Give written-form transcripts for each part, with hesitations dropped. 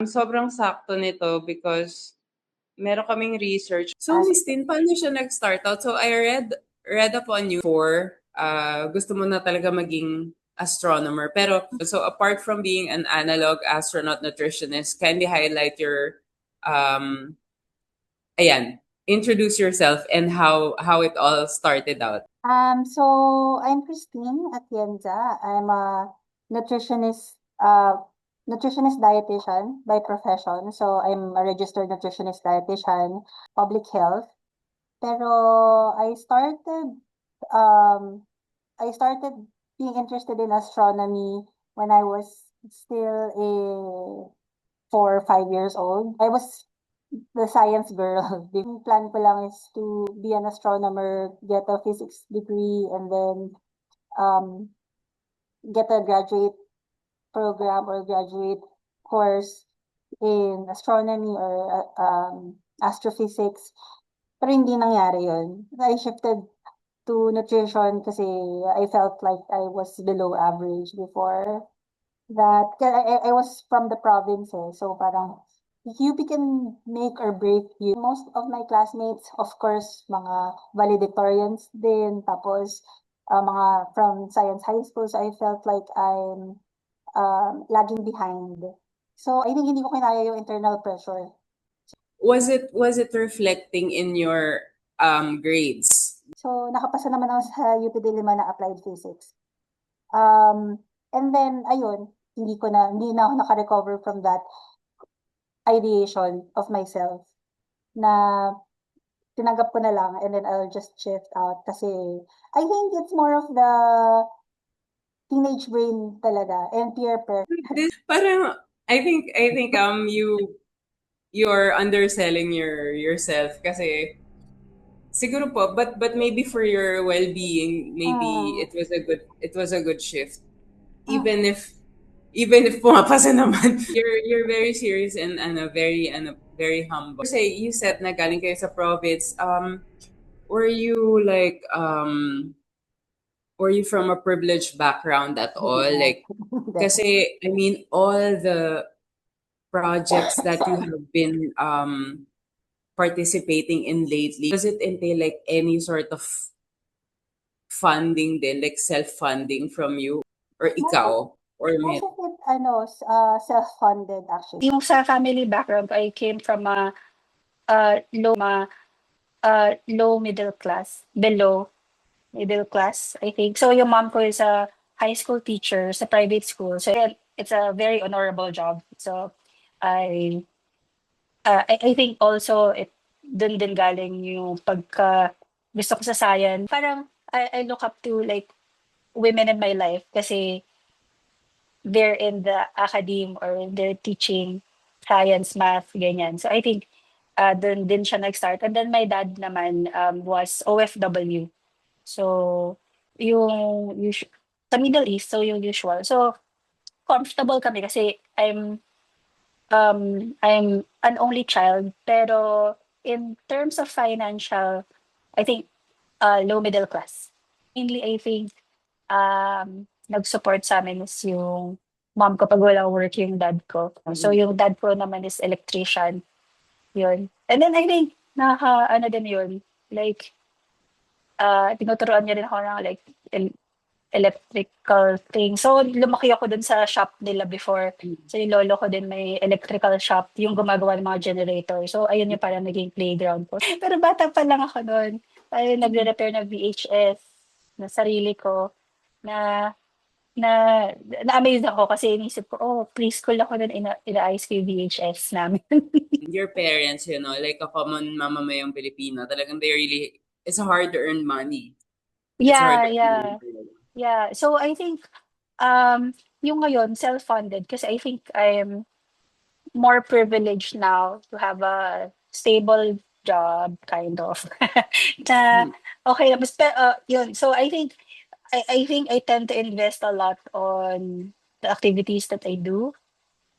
sobrang sakto nito because meron kaming research. So, Miss Tin, paano siya nag-start out? So, I read upon you before, gusto mo na talaga maging astronomer. Pero, so apart from being an analog astronaut nutritionist, kindly highlight your, introduce yourself and how it all started out. So I'm Christine Atienza. I'm a nutritionist, nutritionist dietitian by profession. So I'm a registered nutritionist dietitian, public health. Pero um, I started being interested in astronomy when I was still 4 or 5 years old. I was the science girl. Yung plan ko lang is to be an astronomer, get a physics degree, and then um, get a graduate program or graduate course in astronomy or astrophysics. Pero hindi nangyari yun. I shifted to nutrition kasi I felt like I was below average before that. I was from the province so parang UP can make or break you. Most of my classmates, of course, mga valedictorians din, tapos mga from science high school, so I felt like I'm lagging behind. So I think hindi ko kinaya yung internal pressure. Was it reflecting in your grades? So nakapasa naman ako sa UP Diliman na applied physics. And then ayun, hindi na ako naka-recover from that ideation of myself na tinanggap ko na lang and then I'll just shift out kasi I think it's more of the teenage brain talaga and peer pressure. Parang I think you're underselling yourself kasi siguro po, but maybe for your well-being, maybe it was a good shift. Even if pumapasa naman, you're very serious and very humble. Say you said na galing kayo sa province. Were you like were you from a privileged background at all? Like, kasi I mean, all the projects that you have been participating in lately, does it entail like any sort of funding then, like self-funding from you or ikaw? Or Most of it, self-funded actually. Yung sa family background, I came from a low middle class, below middle class, I think. So yung mom ko is a high school teacher sa private school. So it's a very honorable job. So I think also dun din galing yung pagka gusto ko sa science. Parang I look up to like women in my life kasi they're in the academe or they're teaching science, math, ganyan. So I think dun din siya nag-start. And then my dad naman was OFW. So sa Middle East, so yung usual. So comfortable kami kasi I'm an only child, pero in terms of financial, I think low middle class. Mainly, I think nag-support sa amin is yung mom ko pag walang work yung dad ko. So yung dad ko naman is electrician. Yun. And then I think ano din yun, like tinuturuan niya rin ako ng like electrical thing. So lumaki ako dun sa shop nila before. So yung lolo ko din may electrical shop, yung gumagawa ng mga generator. So ayun yung parang naging playground ko. Pero bata pa lang ako noon. Ayun, nagre-repair ng VHS na sarili ko na-amaze ako kasi inisip ko, preschool ako nun ina-ayos ko yung VHS namin. Your parents, like a common mamamayang Pilipino, talagang it's hard to earn money. Yeah. So I think yung ngayon self-funded kasi I think I'm more privileged now to have a stable job kind of. Okay, yun. So I think I tend to invest a lot on the activities that I do,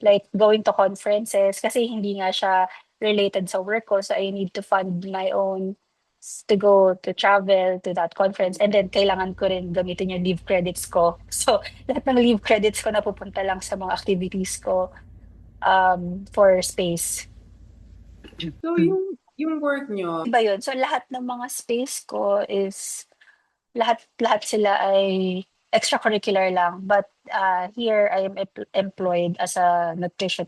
like going to conferences kasi hindi nga siya related sa work ko, so I need to fund my own to go to travel to that conference, and then kailangan ko rin gamitin yung leave credits ko. So lahat ng leave credits ko napupunta lang sa mga activities ko. for space. So yung work nyo, Iba yun. So lahat ng mga space ko is lahat sila ay extracurricular lang. But here I am employed as a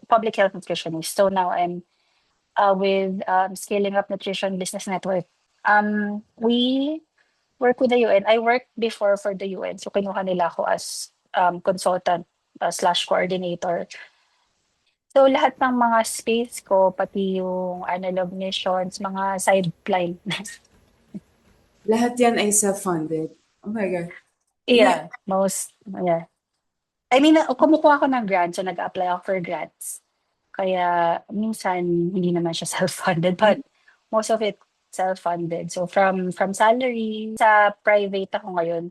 public health nutritionist. So now I'm with Scaling Up Nutrition Business Network. We work with the UN. I worked before for the UN. So kinuha nila ako as consultant slash coordinator. So lahat ng mga space ko, pati yung analog missions, mga sideline. lahat yan ay self-funded. Oh my God. Yeah, yeah. I mean, kumukuha ako ng grants, so nag-apply ako for grants. Kaya minsan hindi naman siya self-funded, but most of it self-funded. So from salary, sa private ako ngayon,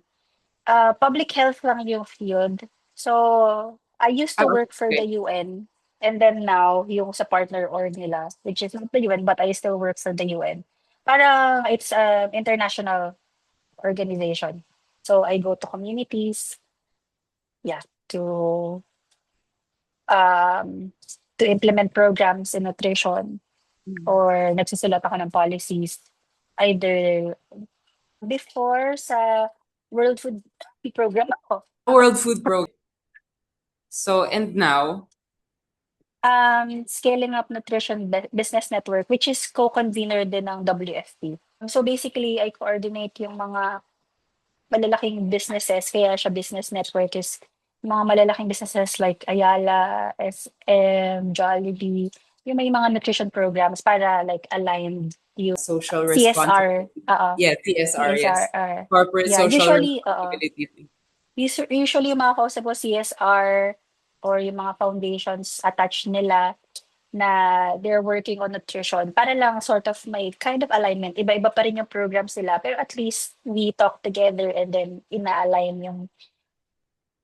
public health lang yung field. So I used to work for the Okay. UN, and then now yung sa partner org nila, which is not the UN, but I still work for the UN. Parang it's an international organization. So I go to communities, yeah, to implement programs in nutrition, or nagsusulat ako ng policies either before sa World Food Program ako. World Food Program. So, and now? Scaling Up Nutrition Business Network, which is co-convener din ng WFP. So basically, I coordinate yung mga malalaking businesses, kaya siya business network is mga malalaking businesses like Ayala, SM, Jollibee, yung may mga nutrition programs para like aligned yung Social CSR. responsibility. Yeah, CSR, yes. Corporate Yeah, social usually, responsibility. usually yung mga kausap ko CSR or yung mga foundations attached nila na they're working on nutrition para lang sort of may kind of alignment. Iba-iba pa rin yung programs nila, pero at least we talk together and then ina-align yung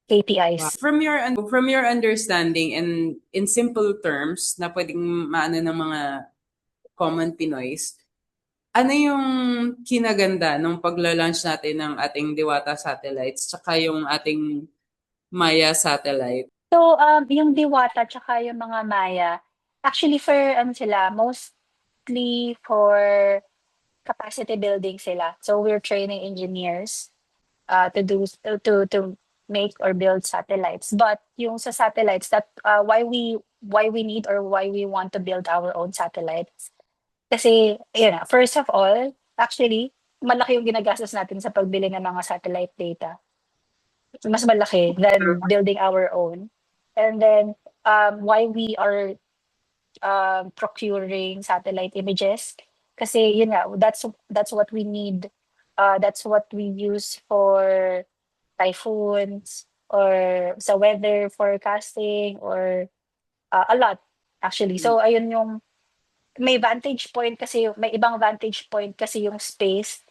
KPIs. From your understanding and in simple terms na pwedeng maano ng mga common Pinoys, ano yung kinaganda nung pagla-launch natin ng ating Diwata satellites tsaka yung ating Maya satellite? So, yung Diwata tsaka yung mga Maya, actually for ano sila, mostly for capacity building sila. So we're training engineers to make or build satellites. But yung sa satellites, that why we need or why we want to build our own satellites. Kasi, yun na, first of all, actually, malaki yung ginagastos natin sa pagbili ng mga satellite data. Mas malaki than building our own. And then, why we are procuring satellite images. Kasi yun nga, that's what we need. That's what we use for typhoons or sa weather forecasting or a lot actually. So ayun yung may vantage point kasi may ibang vantage point kasi yung space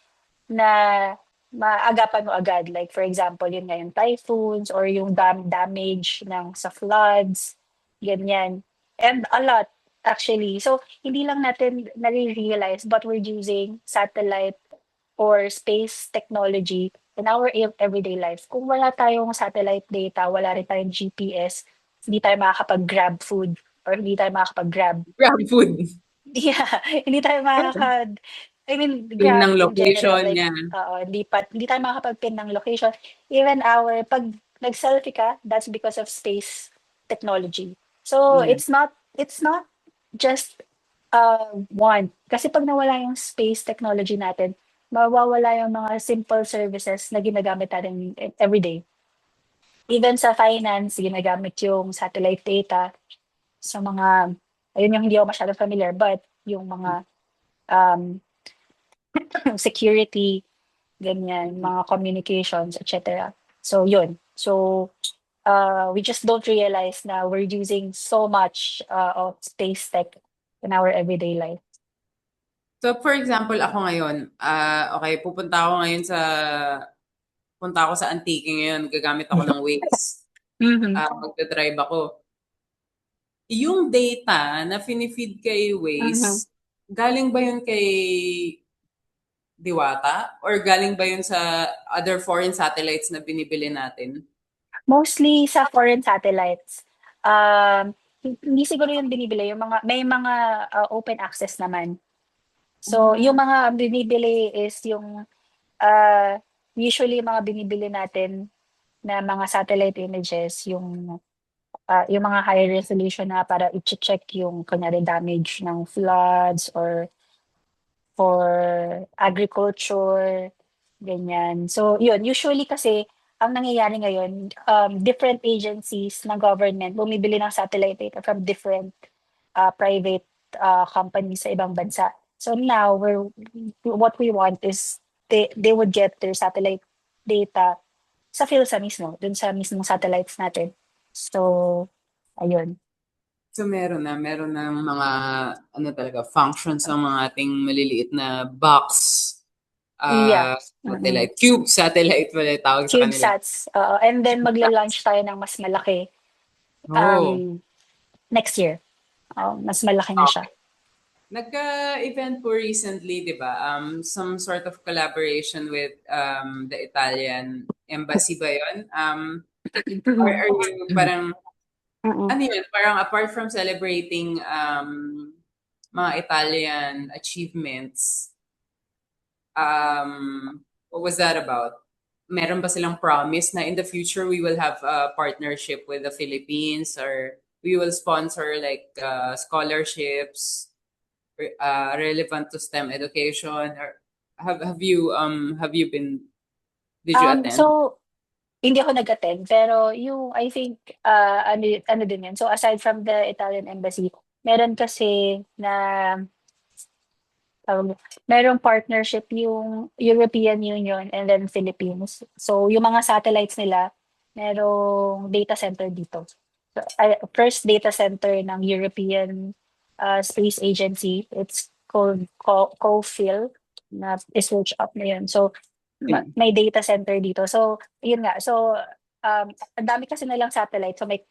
na maagapan mo agad. Like for example, yun nga yung typhoons or yung damage ng sa floods, ganyan. And a lot actually. So hindi lang natin nare-realize but we're using satellite or space technology in our everyday life. Kung wala tayong satellite data, wala rin tayong GPS, hindi tayo makakapag-grab food or hindi tayo makakapag-grab. Grab food. Yeah, hindi tayo I mean, Pin Grab ng in general, location like, niya. hindi tayo makakapag-pin ng location. Even pag nag-selfie ka, that's because of space technology. So, Yeah. it's not just want. Kasi pag nawala yung space technology natin, mawawala yung mga simple services na ginagamit natin everyday. Even sa finance, ginagamit yung satellite data sa mga, ayun yung hindi ako masyadong familiar, but yung mga security, ganyan, mga communications, etc. So, yun. So, we just don't realize na we're using so much of space tech in our everyday life. So, for example, ako ngayon, okay, punta ako sa Antique ngayon, gagamit ako ng Waze. Magdadrive ako. Yung data na finifeed kay Waze, galing ba yun kay Diwata? Or galing ba yun sa other foreign satellites na binibili natin? Mostly sa foreign satellites. hindi siguro yung binibili, yung mga, may mga open access naman. So, yung mga binibili is yung, usually yung mga binibili natin na mga satellite images, yung mga high resolution na para i-check yung kunyari damage ng floods or for agriculture, ganyan. So, yun, usually kasi, ang nangyayari ngayon, different agencies ng government bumibili ng satellite data from different private companies sa ibang bansa. So now, what we want is they would get their satellite data sa PhilSA mismo, dun sa mismong satellites natin. So, ayun. So meron na mga ano talaga functions ang mga ating maliliit na box Yeah. satellite, cube satellite pala yung tawag sa kanila. CubeSats. And then magla-launch tayo ng mas malaki Oh. next year. Mas malaki na siya. Nagka-event po recently, di ba? Some sort of collaboration with the Italian embassy ba yun? Or are you parang, ano yun? Parang apart from celebrating mga Italian achievements, what was that about? Meron ba silang promise na in the future we will have a partnership with the Philippines or we will sponsor like scholarships relevant to STEM education or have you been did you attend? So, hindi ako nag-attend, pero yung, I think, ano din yan. So, aside from the Italian embassy, meron kasi na, merong partnership yung European Union and then Philippines. So, yung mga satellites nila, merong data center dito. So, first data center ng European Space Agency, it's called COFIL, na research up na yun. So, may data center dito. So, yun nga. So, ang dami kasi nilang satellite. So, may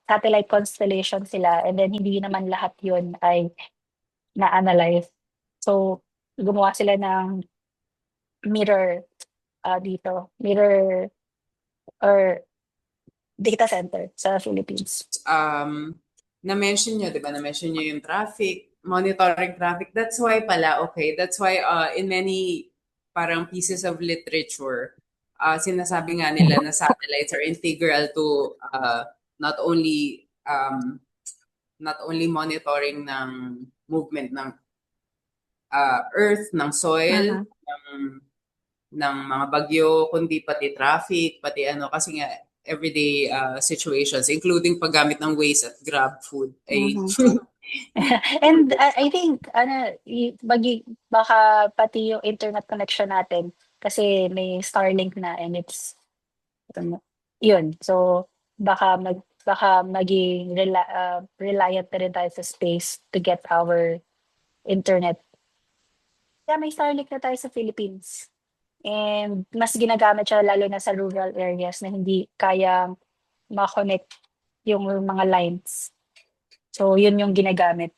satellite constellation sila and then hindi naman lahat yun ay na-analyze. So, gumawa sila ng mirror dito. Mirror or data center sa Philippines. Na-mention nyo, di ba? Na-mention nyo yung traffic, monitoring traffic. That's why pala, okay. That's why in many parang pieces of literature, sinasabi nga nila na satellites are integral to not only monitoring ng movement ng earth, ng soil, ng mga bagyo, kundi pati traffic, pati ano, kasi nga everyday situations, including paggamit ng Waze at Grab food. And I think, baka pati yung internet connection natin, kasi may Starlink na and it's, yun. So, baka maging reliant na rin tayo sa space to get our internet. Kaya may Starlink na tayo sa Philippines. And mas ginagamit siya lalo na sa rural areas na hindi kayang ma-connect yung mga lines. So, yun yung ginagamit.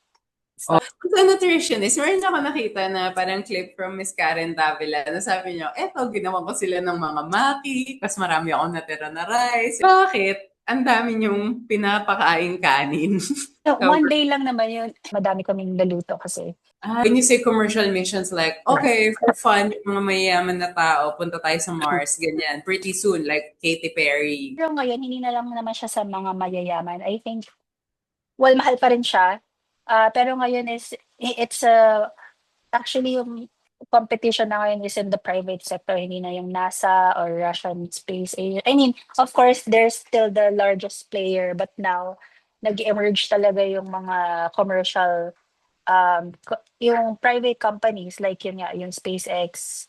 So, nutritionist, meron ako nakita na parang clip from Miss Karen Davila na sabi niyo, eto, ginawa ko sila ng mga maki, tapos marami akong natira na rice. Bakit? Ang dami niyong pinapakain kanin. So, one day lang naman yun. Madami kaming naluto kasi. When you say commercial missions, like, okay, for fun, yung mga mayayaman na tao, punta tayo sa Mars, ganyan. Pretty soon, like Katy Perry. Pero ngayon, hindi na lang naman siya sa mga mayayaman. I think, well, mahal pa rin siya. Pero ngayon it's actually yung competition na ngayon is in the private sector, hindi na yung NASA or Russian space agency. I mean, of course, there's still the largest player, but now, nag-emerge talaga yung mga commercial, yung private companies, like yun nga, yung SpaceX,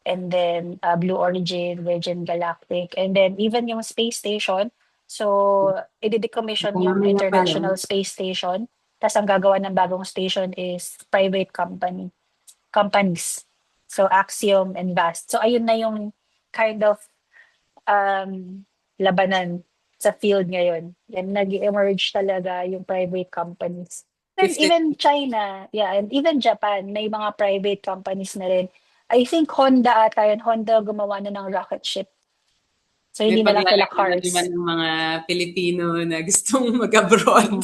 and then Blue Origin, Virgin Galactic, and then even yung space station. So, i-decommission yung International Space Station. Tapos ang gagawa ng bagong station is private companies. So, Axiom and Vast. So, ayun na yung kind of labanan sa field ngayon. And nag-emerge talaga yung private companies. And even China, and even Japan, may mga private companies na rin. I think Honda ata yun. Honda gumawa na ng rocket ship. So, May hindi na lang sila paglalakihan naman cars. ng mga Pilipino na gustong mag-abroad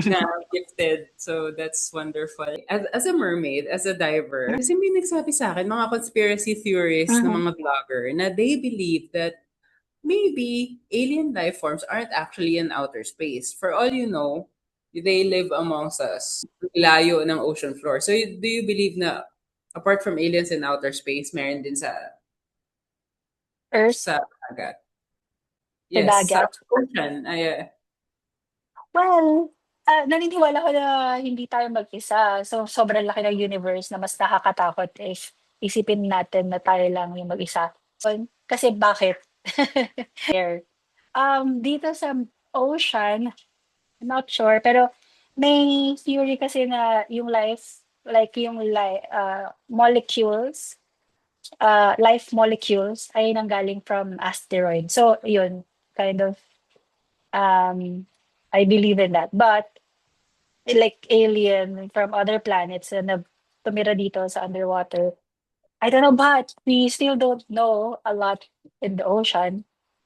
na gifted. So that's wonderful. As a mermaid, as a diver, kasi may nagsabi sa akin, mga conspiracy theorists na Mhm. mga vlogger, na they believe that maybe alien life forms aren't actually in outer space. For all you know, they live amongst us, layo ng ocean floor. So do you believe na apart from aliens in outer space, meron din Earth sa dagat? sa Yes, sa dagat. ocean. Well, naniniwala ko na hindi tayo mag-isa. So, sobrang laki ng universe na mas nakakatakot if isipin natin na tayo lang yung mag-isa. Kasi bakit? There. Dito sa ocean, I'm not sure, pero may theory kasi na yung life, like yung molecules, life molecules ay nanggaling from asteroid. So, yun, kind of, um, I believe in that. But, like alien from other planets na tumira dito sa underwater, I don't know, but we still don't know a lot in the ocean.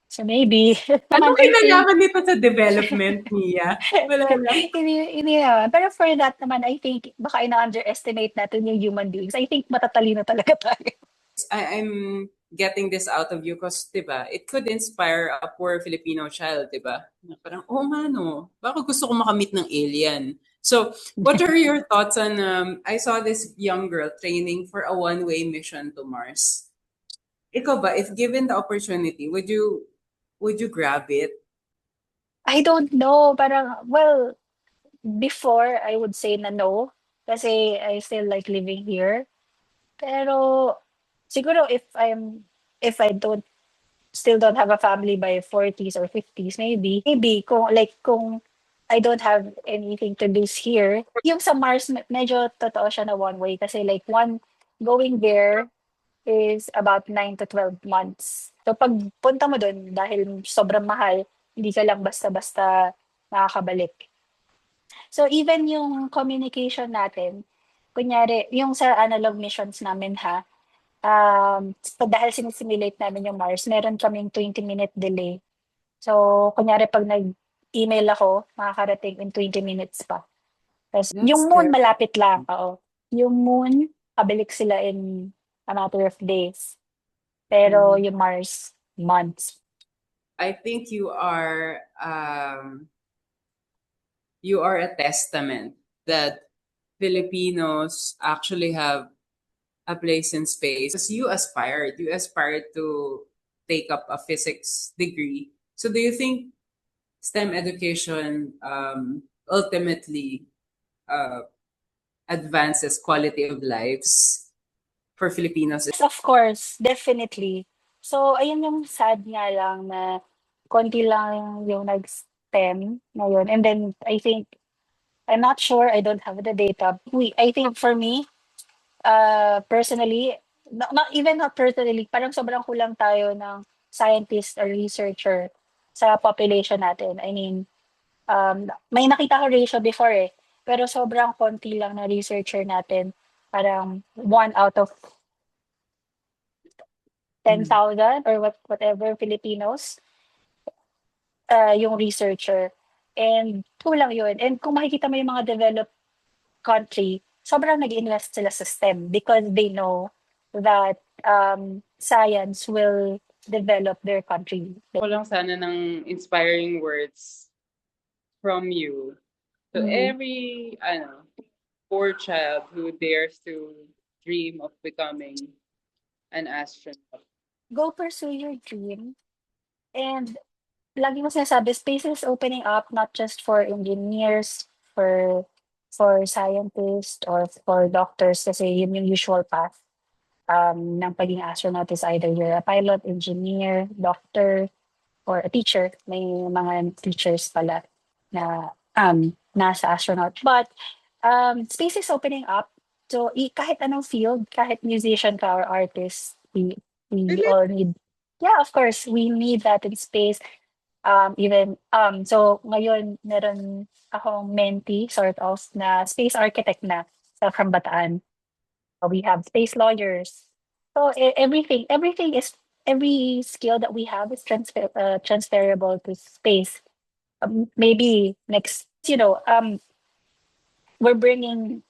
So maybe, naman, Anong I think, kinalaman nito sa development, Mia? Wala lang. hindi naman. Pero for that naman, I think, baka ina-underestimate natin yung human beings. I think matatalino talaga tayo. I'm getting this out of you because, diba, it could inspire a poor Filipino child, diba? Na parang, oh mano, baka gusto ko makamit ng alien. So, what are your thoughts on, I saw this young girl training for a one-way mission to Mars. Ikaw ba, if given the opportunity, would you grab it? I don't know, parang, well, before, I would say na no, kasi I still like living here. Pero, siguro if I still don't have a family by 40s or 50s, maybe kung I don't have anything to lose here. Yung sa Mars, medyo totoo siya na one way kasi like going there is about 9 to 12 months. So pag punta mo dun, dahil sobrang mahal, hindi ka lang basta-basta makakabalik. So even yung communication natin, kunyari, yung sa analog missions namin ha, dahil sinisimulate namin yung Mars, meron kaming 20-minute delay. So, kunyari pag nag-email ako, makakarating in 20 minutes pa. Tapos, That's yung moon, scary. malapit lang. Oo. Yung moon, pabalik sila in a matter of days. Pero Mm. yung Mars, months. I think you are a testament that Filipinos actually have a place in space. Because you aspired to take up a physics degree. So do you think STEM education ultimately uh, advances quality of lives for Filipinos? Yes, of course, definitely. So, ayun yung sad nga lang na konti lang yung nag-STEM ngayon. And then, I'm not sure, I don't have the data. I think for me, personally, not personally, parang sobrang kulang tayo ng scientist or researcher sa population natin. I mean, may nakita ko ratio before eh, pero sobrang konti lang na researcher natin. Parang 1 out of 10,000 or whatever Filipinos, yung researcher. And kulang yun. And kung makikita mo yung mga developed country, sobrang nag-invest sila sa STEM because they know that science will develop their country. Ko lang sana ng inspiring words from you to Mhm. every poor child who dares to dream of becoming an astronaut. Go pursue your dream. And lagi mo sinasabi, space is opening up not just for engineers, for scientists, or for doctors, kasi yun yung usual path ng pagiging astronaut is either you're a pilot, engineer, doctor, or a teacher. May mga teachers pala na nasa astronaut. But space is opening up. So kahit anong field, kahit musician ka or artist, we Really? all need, yeah, of course, we need that in space. So ngayon meron akong mentee sort of na space architect na from Bataan. We have space lawyers. So everything is every skill that we have is transferable to space. Maybe next, we're bringing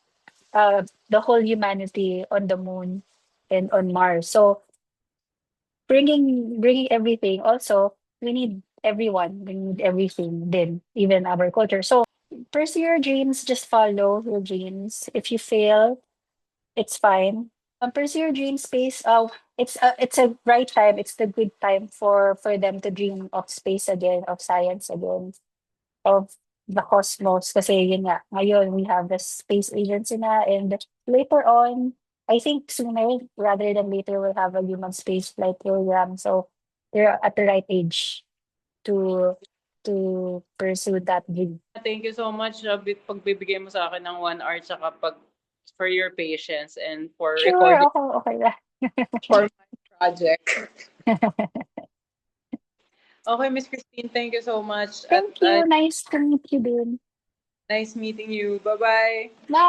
the whole humanity on the moon and on Mars. So bringing everything. Also, we need everyone. We need everything. Then even our culture. So pursue your dreams. Just follow your dreams. If you fail, it's fine. Pursue your dream space. It's a right time. It's the good time for them to dream of space again, of science again, of the cosmos. Kasi yun nga, ngayon we have the space agency na, and later on, I think sooner rather than later, we'll have a human space flight program. So they're at the right age to to pursue that dream. Thank you so much, pagbibigay mo sa akin ng 1 hour tsaka for your patience and for Sure, recording okay lang. for my project. Okay, Miss Christine, thank you so much. Thank you. Nice to meet you din. Nice meeting you. Bye-bye. Bye.